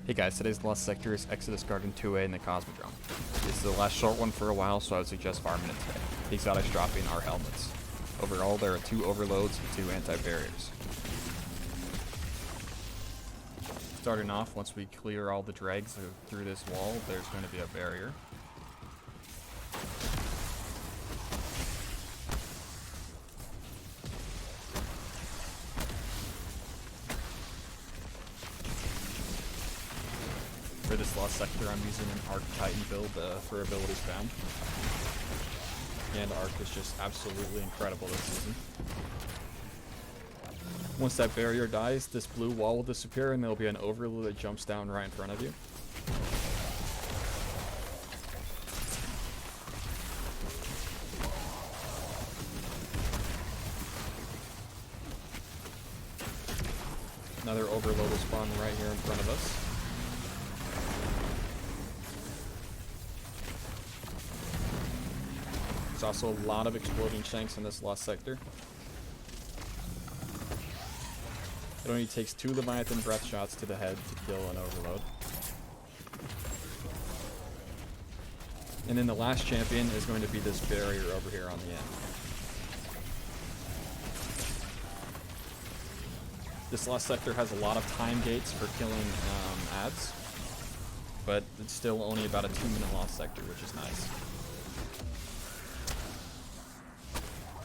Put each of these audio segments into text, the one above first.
Hey guys, today's last sector is Exodus Garden 2A in the Cosmodrome. This is the last short one for a while, so I would suggest farming it today. The exotics dropping are helmets. Overall, there are 2 overloads and 2 anti-barriers. Starting off, once we clear all the dregs through this wall, there's going to be a barrier. For this last sector, I'm using an Arc Titan build for ability spam. And Arc is just absolutely incredible this season. Once that barrier dies, this blue wall will disappear and there'll be an overload that jumps down right in front of you. Another overload will spawn right here in front of us. There's also a lot of exploding shanks in this last sector. It only takes 2 Leviathan breath shots to the head to kill an overload. And then the last champion is going to be this barrier over here on the end. This last sector has a lot of time gates for killing ads, but it's still only about a 2-minute lost sector, which is nice.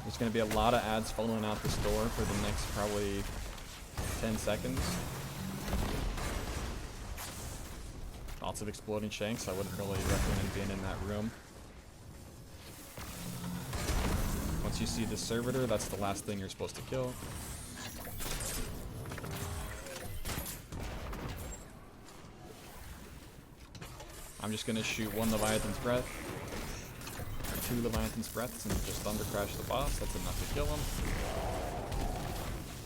There's going to be a lot of ads funneling out this door for the next probably 10 seconds. Lots of exploding shanks. I wouldn't really recommend being in that room. Once you see the servitor, that's the last thing you're supposed to kill. I'm just going to shoot 1 Leviathan's Breath. 2 Leviathan's Breaths and just Thunder Crash the boss. That's enough to kill him.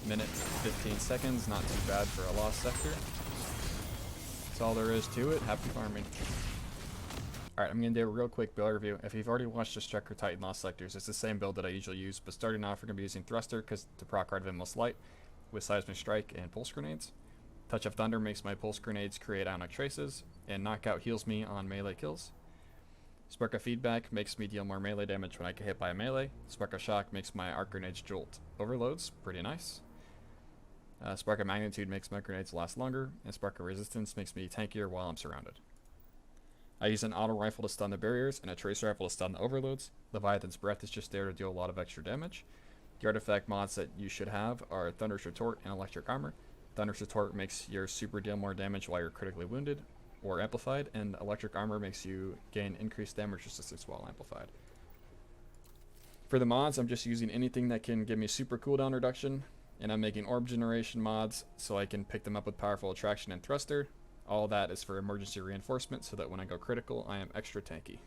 Minute 15 seconds, not too bad for a lost sector. That's all there is to it. Happy farming. Alright, I'm going to do a real quick build review. If you've already watched the Striker Titan lost sectors, it's the same build that I usually use, but starting off we're going to be using Thruster because the proc card of Endless Light with Seismic Strike and Pulse Grenades. Touch of Thunder makes my Pulse Grenades create Ionic Traces, and Knockout heals me on melee kills. Spark of Feedback makes me deal more melee damage when I get hit by a melee. Spark of Shock makes my Arc Grenades jolt overloads, pretty nice. Spark of Magnitude makes my grenades last longer, and Spark of Resistance makes me tankier while I'm surrounded. I use an auto rifle to stun the barriers, and a tracer rifle to stun the overloads. Leviathan's Breath is just there to deal a lot of extra damage. The artifact mods that you should have are Thunderous Retort and Electric Armor. Thunderous Retort makes your super deal more damage while you're critically wounded or amplified, and Electric Armor makes you gain increased damage resistance while amplified. For the mods, I'm just using anything that can give me super cooldown reduction, and I'm making orb generation mods so I can pick them up with powerful attraction and thruster. All that is for emergency reinforcement so that when I go critical, I am extra tanky.